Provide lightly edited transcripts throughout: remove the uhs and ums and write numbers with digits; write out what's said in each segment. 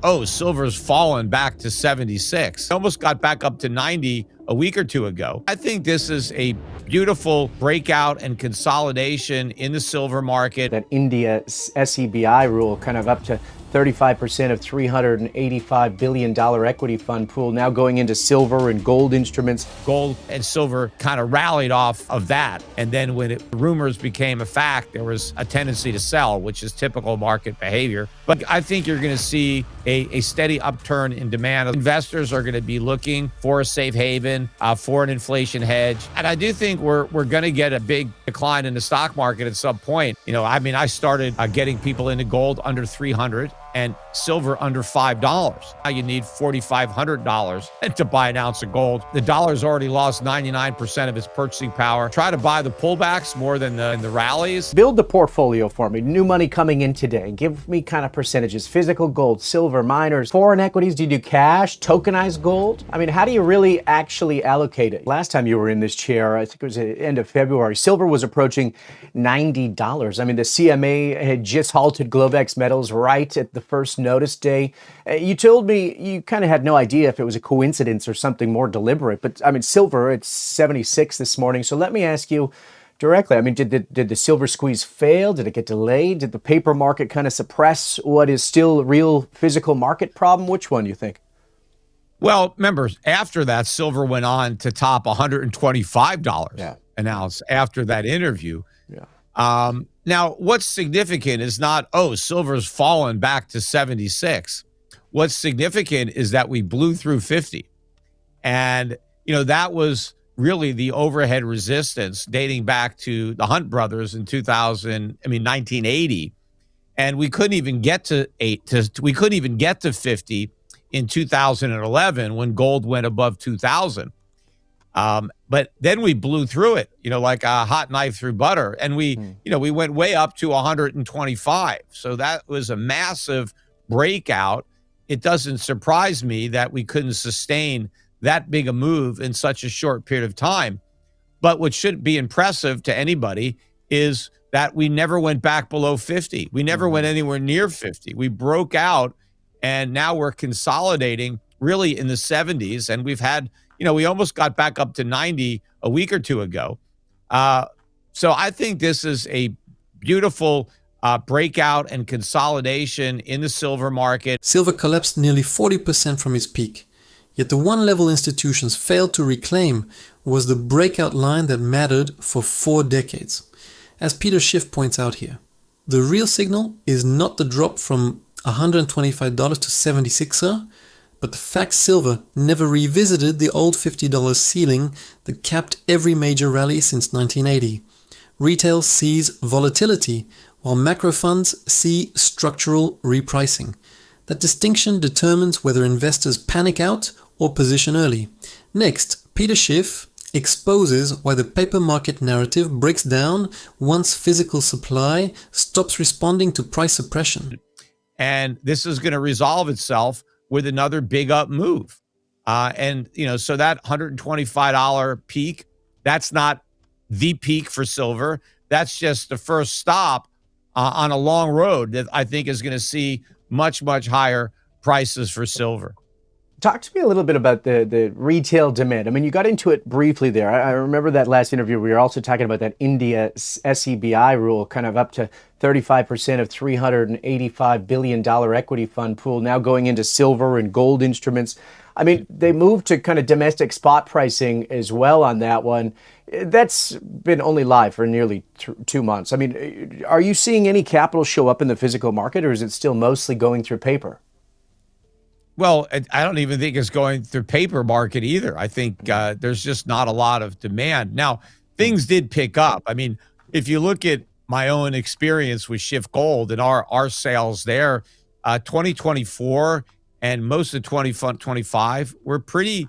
oh, silver's fallen back to 76. It almost got back up to 90 a week or two ago. I think this is a beautiful breakout and consolidation in the silver market. That India SEBI rule, kind of up to 35% of $385 billion equity fund pool now going into silver and gold instruments. Gold and silver kind of rallied off of that. And then when rumors became a fact, there was a tendency to sell, which is typical market behavior. But I think you're going to see a steady upturn in demand. Investors are going to be looking for a safe haven, for an inflation hedge. And I do think we're going to get a big decline in the stock market at some point. You know, I mean, I started getting people into gold under 300 and silver under $5. Now you need $4,500 to buy an ounce of gold. The dollar's already lost 99% of its purchasing power. Try to buy the pullbacks more than the rallies. Build the portfolio for me. New money coming in today. Give me kind of percentages. Physical gold, silver, miners, foreign equities. Do you do cash, tokenized gold? I mean, how do you really actually allocate it? Last time you were in this chair, I think it was the end of February, silver was approaching $90. I mean, the CMA had just halted Globex metals right at the first notice day. You told me you kind of had no idea if it was a coincidence or something more deliberate, but I mean, silver, it's 76 this morning. So let me ask you directly, I mean, did the silver squeeze fail? Did it get delayed? Did the paper market kind of suppress what is still a real physical market problem? Which one do you think? Well, remember, after that, silver went on to top $125 an ounce after that interview. Yeah. Now, what's significant is not, oh, silver's fallen back to 76. What's significant is that we blew through 50. And, you know, that was really the overhead resistance dating back to the Hunt brothers in 1980. And we couldn't even get to 50 in 2011 when gold went above 2000. But then we blew through it, you know, like a hot knife through butter. And we went way up to 125. So that was a massive breakout. It doesn't surprise me that we couldn't sustain that big a move in such a short period of time. But what should be impressive to anybody is that we never went back below 50. We never went anywhere near 50. We broke out, and now we're consolidating really in the 70s. And we've had, you know, we almost got back up to 90 a week or two ago. So I think this is a beautiful breakout and consolidation in the silver market. Silver collapsed nearly 40% from its peak. Yet the one level institutions failed to reclaim was the breakout line that mattered for 4 decades. As Peter Schiff points out here, the real signal is not the drop from $125 to 76, but the fact silver never revisited the old $50 ceiling that capped every major rally since 1980. Retail sees volatility, while macro funds see structural repricing. That distinction determines whether investors panic out or position early. Next, Peter Schiff exposes why the paper market narrative breaks down once physical supply stops responding to price suppression. And this is going to resolve itself with another big up move. And, you know, so that $125 peak, that's not the peak for silver. That's just the first stop on a long road that I think is going to see much, much higher prices for silver. Talk to me a little bit about the retail demand. I mean, you got into it briefly there. I remember that last interview. We were also talking about that India SEBI rule, kind of up to 35% of $385 billion equity fund pool now going into silver and gold instruments. I mean, they moved to kind of domestic spot pricing as well on that one. That's been only live for nearly 2 months. I mean, are you seeing any capital show up in the physical market, or is it still mostly going through paper? Well, I don't even think it's going through paper market either. I think there's just not a lot of demand. Now, things did pick up. I mean, if you look at my own experience with Schiff Gold and our sales there, 2024 and most of 2025 were pretty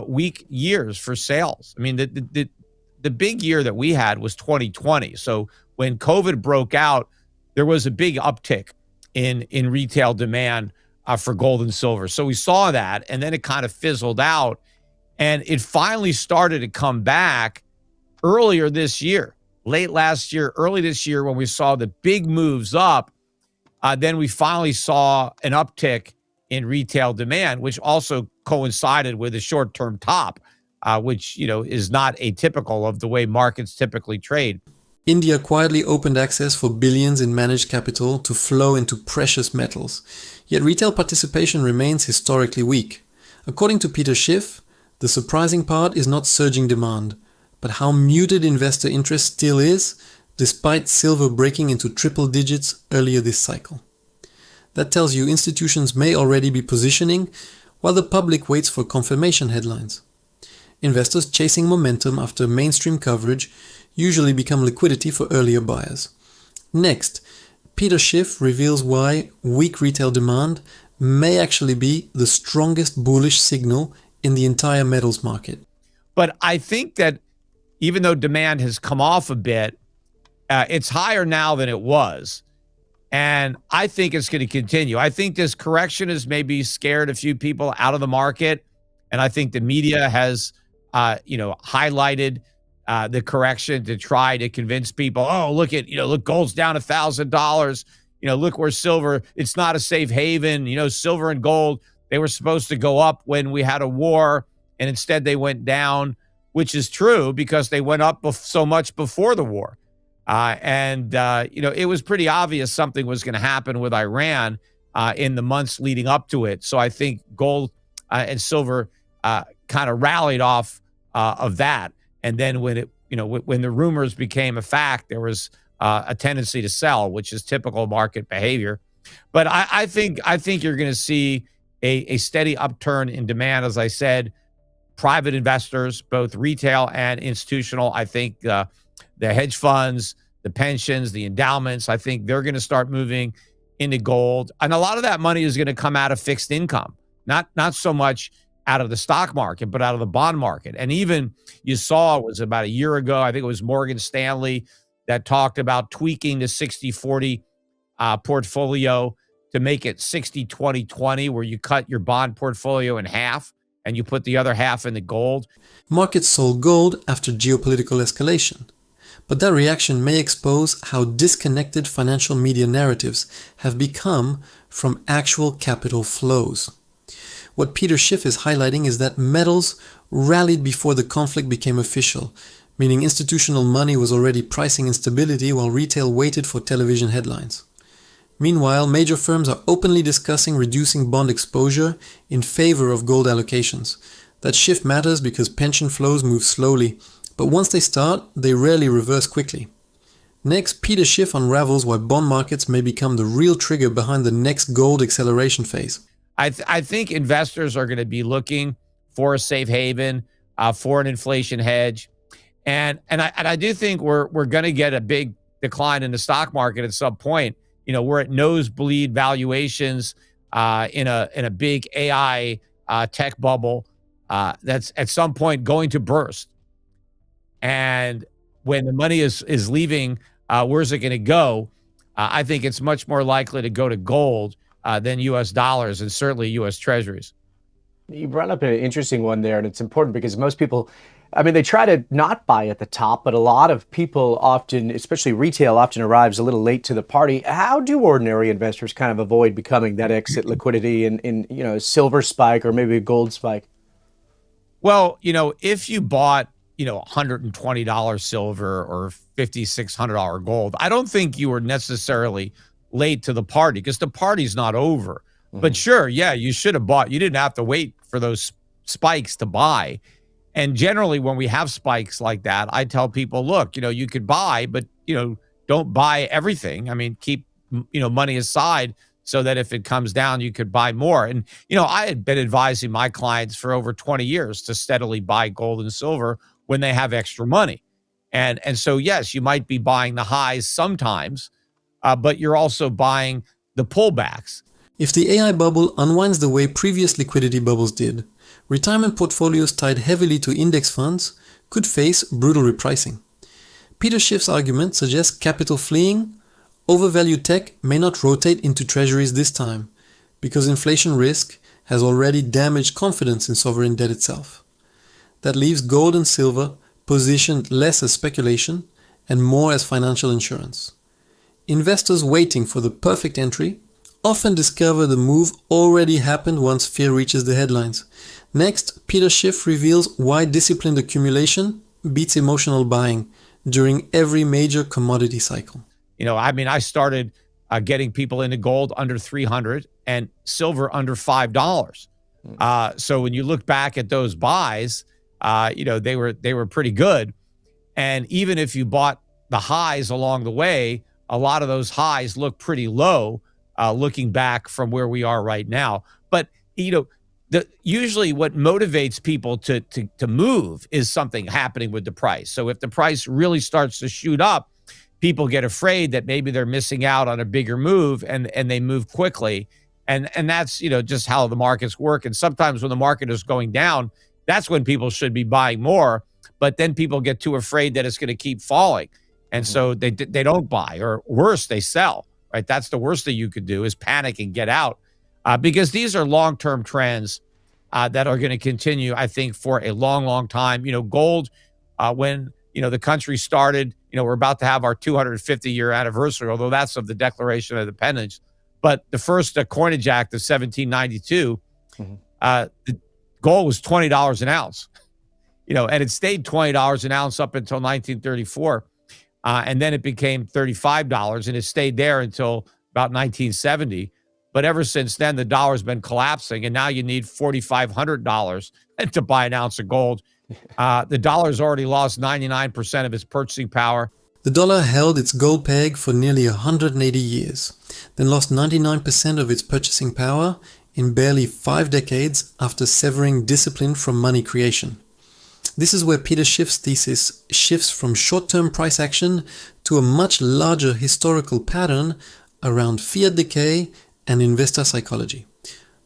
weak years for sales. I mean, the big year that we had was 2020. So when COVID broke out, there was a big uptick in retail demand for gold and silver. So we saw that, and then it kind of fizzled out, and it finally started to come back earlier this year, late last year, early this year, when we saw the big moves up. Then we finally saw an uptick in retail demand, which also coincided with a short-term top, which, is not atypical of the way markets typically trade. India quietly opened access for billions in managed capital to flow into precious metals, yet retail participation remains historically weak. According to Peter Schiff, the surprising part is not surging demand, but how muted investor interest still is, despite silver breaking into triple digits earlier this cycle. That tells you institutions may already be positioning, while the public waits for confirmation headlines. Investors chasing momentum after mainstream coverage usually become liquidity for earlier buyers. Next, Peter Schiff reveals why weak retail demand may actually be the strongest bullish signal in the entire metals market. But I think that even though demand has come off a bit, it's higher now than it was. And I think it's going to continue. I think this correction has maybe scared a few people out of the market. And I think the media has, highlighted the correction to try to convince people, oh, look, gold's down $1,000. Look where silver, it's not a safe haven. Silver and gold, they were supposed to go up when we had a war, and instead they went down, which is true because they went up so much before the war. It was pretty obvious something was going to happen with Iran in the months leading up to it. So I think gold and silver kind of rallied off of that. And then when when the rumors became a fact, there was a tendency to sell, which is typical market behavior. But I think you're going to see a steady upturn in demand. As I said, private investors, both retail and institutional, I think the hedge funds, the pensions, the endowments, I think they're going to start moving into gold. And a lot of that money is going to come out of fixed income, not so much out of the stock market, but out of the bond market. And even you saw, it was about a year ago, I think it was Morgan Stanley that talked about tweaking the 60-40 portfolio to make it 60-20-20, where you cut your bond portfolio in half and you put the other half into gold. Markets sold gold after geopolitical escalation. But that reaction may expose how disconnected financial media narratives have become from actual capital flows. What Peter Schiff is highlighting is that metals rallied before the conflict became official, meaning institutional money was already pricing instability while retail waited for television headlines. Meanwhile, major firms are openly discussing reducing bond exposure in favor of gold allocations. That shift matters because pension flows move slowly, but once they start, they rarely reverse quickly. Next, Peter Schiff unravels why bond markets may become the real trigger behind the next gold acceleration phase. I think investors are going to be looking for a safe haven, for an inflation hedge. And I do think we're going to get a big decline in the stock market at some point. We're at nosebleed valuations in a big AI tech bubble that's at some point going to burst. And when the money is leaving, where's it going to go? I think it's much more likely to go to gold than U.S. dollars and certainly U.S. treasuries. You brought up an interesting one there, and it's important because most people, they try to not buy at the top, but a lot of people often, especially retail, often arrives a little late to the party. How do ordinary investors kind of avoid becoming that exit liquidity in a silver spike or maybe a gold spike? Well, if you bought, $120 silver or $5,600 gold, I don't think you were necessarily late to the party because the party's not over. Mm-hmm. But sure, yeah, you should have bought. You didn't have to wait for those spikes to buy. And generally, when we have spikes like that, I tell people, look, you could buy, but, don't buy everything. Keep, money aside so that if it comes down, you could buy more. And, I had been advising my clients for over 20 years to steadily buy gold and silver when they have extra money. And so, yes, you might be buying the highs sometimes, but you're also buying the pullbacks. If the AI bubble unwinds the way previous liquidity bubbles did, retirement portfolios tied heavily to index funds could face brutal repricing. Peter Schiff's argument suggests capital fleeing, overvalued tech may not rotate into treasuries this time, because inflation risk has already damaged confidence in sovereign debt itself. That leaves gold and silver positioned less as speculation and more as financial insurance. Investors waiting for the perfect entry often discover the move already happened once fear reaches the headlines. Next, Peter Schiff reveals why disciplined accumulation beats emotional buying during every major commodity cycle. I started getting people into gold under 300 and silver under $5. So when you look back at those buys, they were pretty good. And even if you bought the highs along the way, a lot of those highs look pretty low, looking back from where we are right now. But usually what motivates people to move is something happening with the price. So if the price really starts to shoot up, people get afraid that maybe they're missing out on a bigger move, and they move quickly. And that's, just how the markets work. And sometimes when the market is going down, that's when people should be buying more. But then people get too afraid that it's going to keep falling. And so they don't buy, or worse, they sell, right? That's the worst thing you could do, is panic and get out, because these are long-term trends that are going to continue, I think, for a long, long time. Gold, when, the country started, we're about to have our 250-year anniversary, although that's of the Declaration of Independence. But the first Coinage Act of 1792, the gold was $20 an ounce, and it stayed $20 an ounce up until 1934. And then it became $35, and it stayed there until about 1970. But ever since then, the dollar's been collapsing, and now you need $4,500 to buy an ounce of gold. The dollar's already lost 99% of its purchasing power. The dollar held its gold peg for nearly 180 years, then lost 99% of its purchasing power in barely 5 decades after severing discipline from money creation. This is where Peter Schiff's thesis shifts from short-term price action to a much larger historical pattern around fiat decay and investor psychology.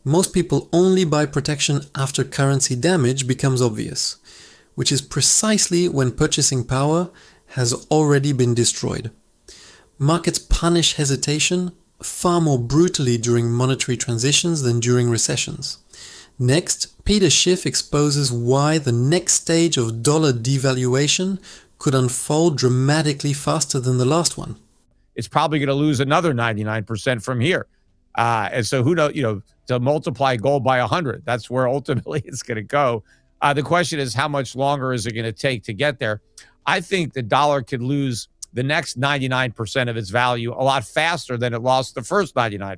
Most people only buy protection after currency damage becomes obvious, which is precisely when purchasing power has already been destroyed. Markets punish hesitation far more brutally during monetary transitions than during recessions. Next, Peter Schiff exposes why the next stage of dollar devaluation could unfold dramatically faster than the last one. It's probably going to lose another 99% from here. And so who knows, to multiply gold by 100, that's where ultimately it's going to go. The question is, how much longer is it going to take to get there? I think the dollar could lose the next 99% of its value a lot faster than it lost the first 99%.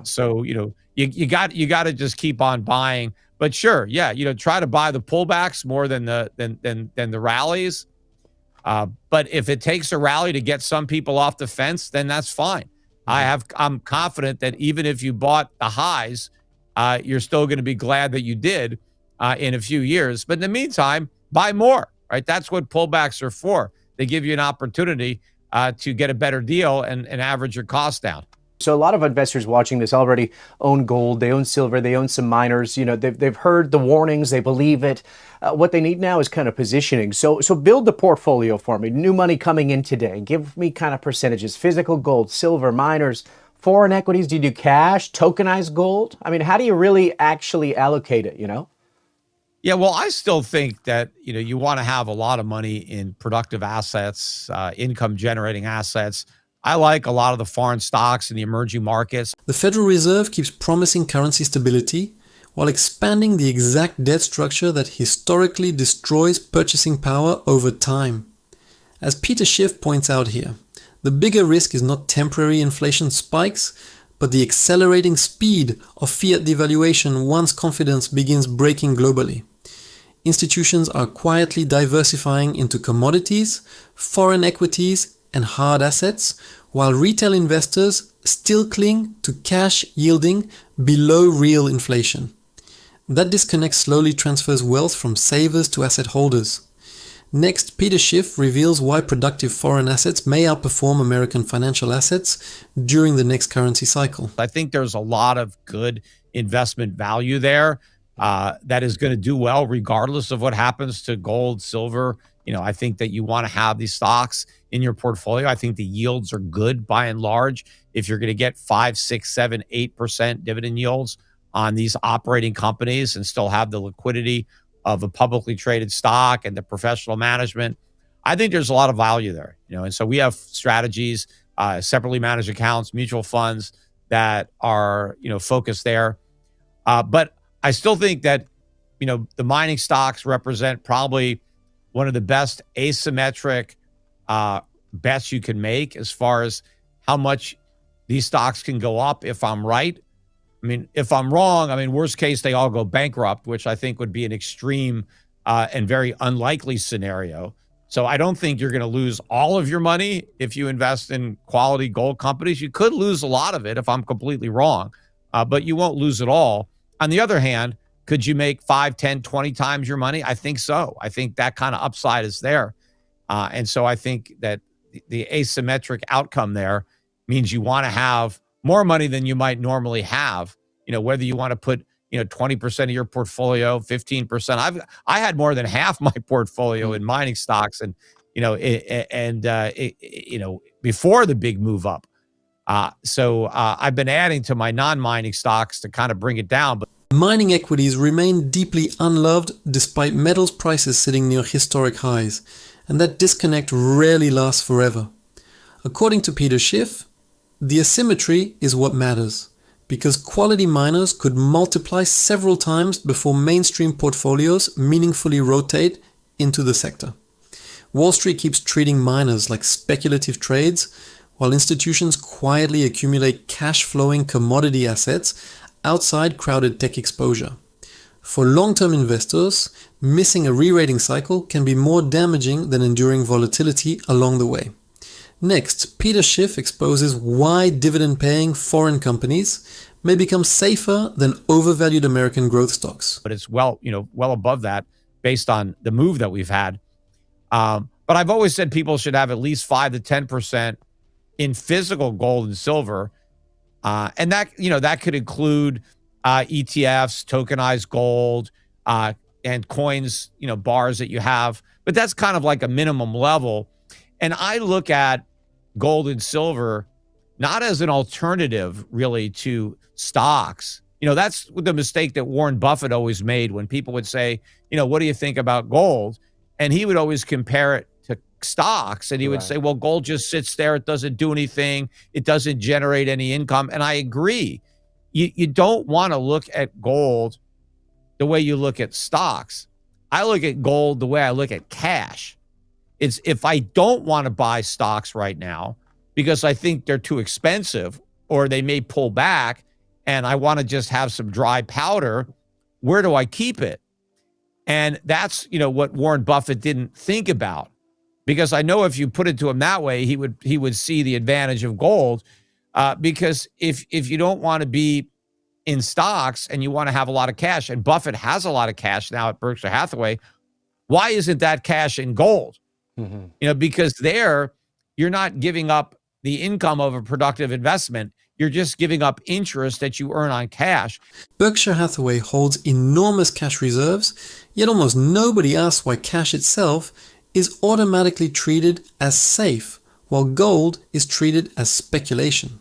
So, you got to just keep on buying. But sure, try to buy the pullbacks more than the rallies. But if it takes a rally to get some people off the fence, then that's fine. I'm confident that even if you bought the highs, you're still going to be glad that you did in a few years. But in the meantime, buy more, right? That's what pullbacks are for. They give you an opportunity to get a better deal and average your costs down. So a lot of investors watching this already own gold, they own silver, they own some miners. They've heard the warnings, they believe it. What they need now is kind of positioning. So build the portfolio for me. New money coming in today. Give me kind of percentages. Physical gold, silver, miners, foreign equities. Do you do cash, tokenized gold? How do you really actually allocate it, Yeah, well, I still think that, you want to have a lot of money in productive assets, income-generating assets. I like a lot of the foreign stocks in the emerging markets. The Federal Reserve keeps promising currency stability while expanding the exact debt structure that historically destroys purchasing power over time. As Peter Schiff points out here, the bigger risk is not temporary inflation spikes, but the accelerating speed of fiat devaluation once confidence begins breaking globally. Institutions are quietly diversifying into commodities, foreign equities, and hard assets, while retail investors still cling to cash yielding below real inflation. That disconnect slowly transfers wealth from savers to asset holders. Next, Peter Schiff reveals why productive foreign assets may outperform American financial assets during the next currency cycle. I think there's a lot of good investment value there that is going to do well regardless of what happens to gold, silver. I think that you want to have these stocks in your portfolio. I think the yields are good by and large. If you're going to get 5, 6, 7, 8% dividend yields on these operating companies and still have the liquidity of a publicly traded stock and the professional management, I think there's a lot of value there. And so we have strategies separately managed accounts, mutual funds that are, focused there. But I still think that, the mining stocks represent probably one of the best asymmetric bets you can make as far as how much these stocks can go up if I'm right. I mean, if I'm wrong, worst case, they all go bankrupt, which I think would be an extreme and very unlikely scenario. So I don't think you're going to lose all of your money if you invest in quality gold companies. You could lose a lot of it if I'm completely wrong, but you won't lose it all. On the other hand, could you make 5, 10, 20 times your money? I think so. I think that kind of upside is there. And so I think that the asymmetric outcome there means you want to have more money than you might normally have, whether you want to put, 20% of your portfolio, 15%. I had more than half my portfolio in mining stocks and, before the big move up. So I've been adding to my non-mining stocks to kind of bring it down. But mining equities remain deeply unloved despite metals prices sitting near historic highs, and that disconnect rarely lasts forever. According to Peter Schiff, the asymmetry is what matters, because quality miners could multiply several times before mainstream portfolios meaningfully rotate into the sector. Wall Street keeps treating miners like speculative trades, while institutions quietly accumulate cash-flowing commodity assets outside crowded tech exposure. For long-term investors, missing a re-rating cycle can be more damaging than enduring volatility along the way. Next, Peter Schiff exposes why dividend-paying foreign companies may become safer than overvalued American growth stocks. But it's well above that based on the move that we've had. But I've always said people should have at least 5 to 10% in physical gold and silver. And that could include ETFs, tokenized gold, and coins, bars that you have. But that's kind of like a minimum level. And I look at gold and silver not as an alternative really to stocks. That's the mistake that Warren Buffett always made when people would say, what do you think about gold? And he would always compare it to stocks. And he would say, well, gold just sits there. It doesn't do anything. It doesn't generate any income. And I agree. You don't want to look at gold the way you look at stocks. I look at gold the way I look at cash. It's if I don't want to buy stocks right now because I think they're too expensive or they may pull back and I want to just have some dry powder, where do I keep it? And that's, what Warren Buffett didn't think about, because I know if you put it to him that way, he would see the advantage of gold, because if you don't want to be in stocks and you want to have a lot of cash, and Buffett has a lot of cash now at Berkshire Hathaway, why isn't that cash in gold? Because there you're not giving up the income of a productive investment. You're just giving up interest that you earn on cash. Berkshire Hathaway holds enormous cash reserves, yet almost nobody asks why cash itself is automatically treated as safe, while gold is treated as speculation.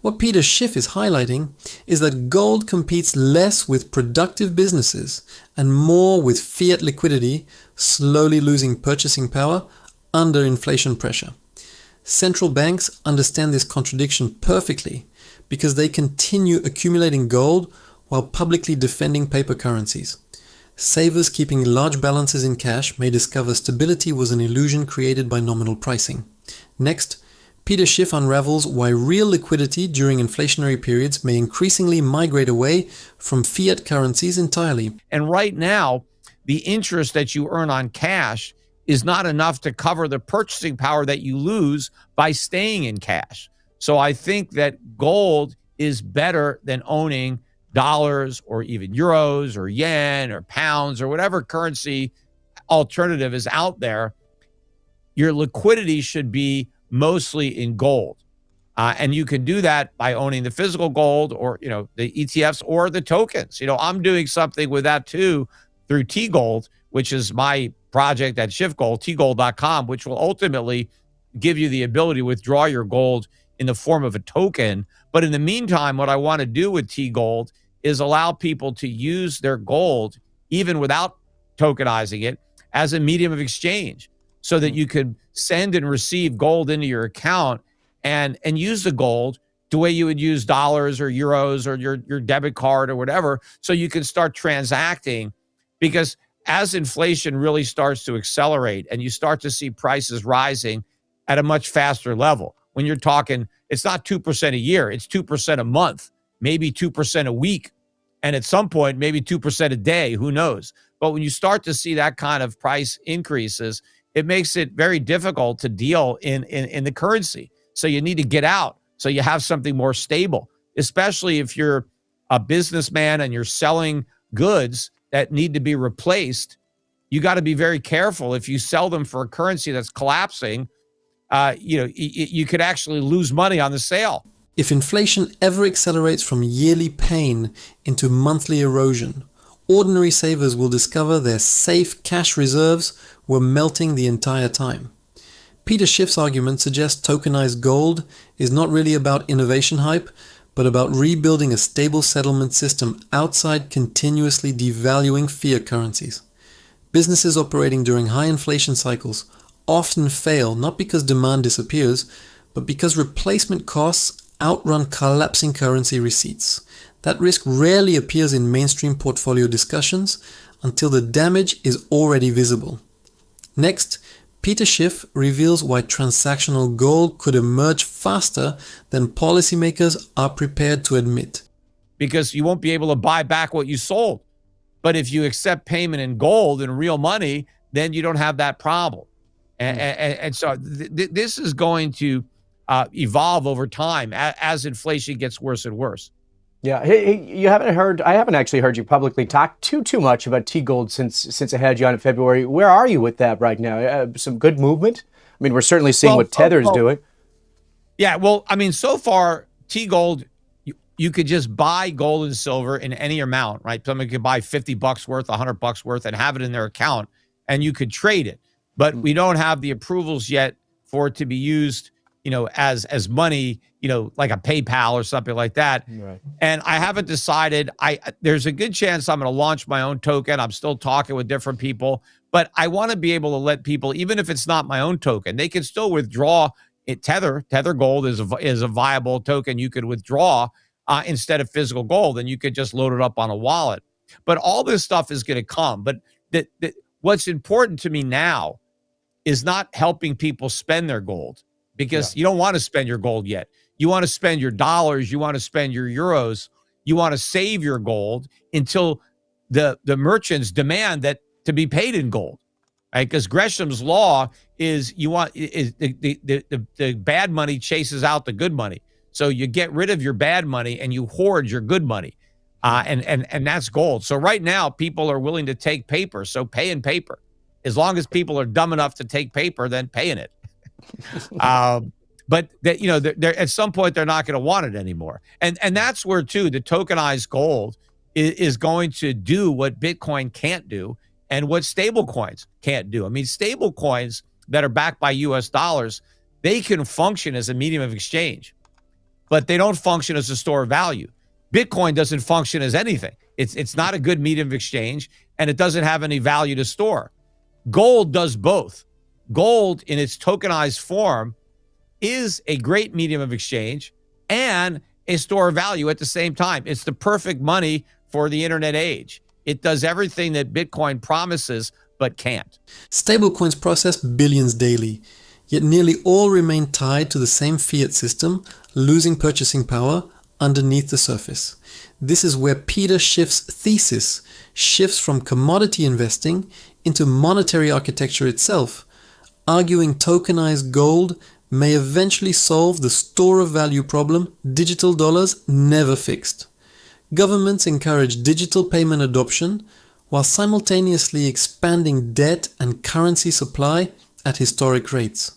What Peter Schiff is highlighting is that gold competes less with productive businesses and more with fiat liquidity, slowly losing purchasing power under inflation pressure. Central banks understand this contradiction perfectly because they continue accumulating gold while publicly defending paper currencies. Savers keeping large balances in cash may discover stability was an illusion created by nominal pricing. Next, Peter Schiff unravels why real liquidity during inflationary periods may increasingly migrate away from fiat currencies entirely. And right now, the interest that you earn on cash is not enough to cover the purchasing power that you lose by staying in cash. So I think that gold is better than owning dollars or even euros or yen or pounds or whatever currency alternative is out there. Your liquidity should be mostly in gold. And you can do that by owning the physical gold or, the ETFs or the tokens. I'm doing something with that too through T-Gold, which is my project at Schiff Gold, tgold.com, which will ultimately give you the ability to withdraw your gold in the form of a token. But in the meantime, what I want to do with T-Gold is allow people to use their gold, even without tokenizing it, as a medium of exchange so that you could send and receive gold into your account and use the gold the way you would use dollars or euros or your debit card or whatever, so you can start transacting. Because as inflation really starts to accelerate and you start to see prices rising at a much faster level, when you're talking, it's not 2% a year, it's 2% a month, maybe 2% a week, and at some point, maybe 2% a day, who knows? But when you start to see that kind of price increases, it makes it very difficult to deal in the currency. So you need to get out so you have something more stable, especially if you're a businessman and you're selling goods that need to be replaced. You got to be very careful. If you sell them for a currency that's collapsing, you could actually lose money on the sale. If inflation ever accelerates from yearly pain into monthly erosion, ordinary savers will discover their safe cash reserves were melting the entire time. Peter Schiff's argument suggests tokenized gold is not really about innovation hype, but about rebuilding a stable settlement system outside continuously devaluing fiat currencies. Businesses operating during high inflation cycles often fail not because demand disappears, but because replacement costs outrun collapsing currency receipts. That risk rarely appears in mainstream portfolio discussions until the damage is already visible. Next, Peter Schiff reveals why transactional gold could emerge faster than policymakers are prepared to admit. Because you won't be able to buy back what you sold. But if you accept payment in gold and real money, then you don't have that problem. And so this is going to evolve over time as inflation gets worse and worse. Yeah, hey, I haven't actually heard you publicly talk too much about T-Gold since I had you on in February. Where are you with that right now? Some good movement? I mean, we're certainly seeing what Tether's doing. Yeah, well, I mean, so far, T-Gold, you could just buy gold and silver in any amount, right? Somebody could buy $50 worth, $100 worth, and have it in their account, and you could trade it. But we don't have the approvals yet for it to be used, as money, like a PayPal or something like that. Right. And I haven't decided. There's a good chance I'm going to launch my own token. I'm still talking with different people, but I want to be able to let people, even if it's not my own token, they can still withdraw it. Tether Gold is a viable token you could withdraw instead of physical gold, and you could just load it up on a wallet. But all this stuff is going to come. But what's important to me now is not helping people spend their gold, because you don't want to spend your gold yet. You want to spend your dollars. You want to spend your euros. You want to save your gold until the merchants demand that to be paid in gold, right? Because Gresham's law is the bad money chases out the good money. So you get rid of your bad money and you hoard your good money, and that's gold. So right now people are willing to take paper, so pay in paper. As long as people are dumb enough to take paper, then pay in it. But they're at some point they're not going to want it anymore, and that's where too the tokenized gold is going to do what Bitcoin can't do and what stable coins can't do. I mean, stable coins that are backed by U.S. dollars, they can function as a medium of exchange, but they don't function as a store of value. Bitcoin doesn't function as anything. It's not a good medium of exchange, and it doesn't have any value to store. Gold does both. Gold in its tokenized form is a great medium of exchange and a store of value at the same time. It's the perfect money for the internet age. It does everything that Bitcoin promises but can't. Stablecoins process billions daily, yet nearly all remain tied to the same fiat system, losing purchasing power underneath the surface. This is where Peter Schiff's thesis shifts from commodity investing into monetary architecture itself, arguing tokenized gold may eventually solve the store of value problem digital dollars never fixed. Governments encourage digital payment adoption while simultaneously expanding debt and currency supply at historic rates.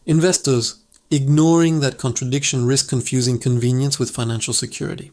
Investors ignoring that contradiction risk confusing convenience with financial security.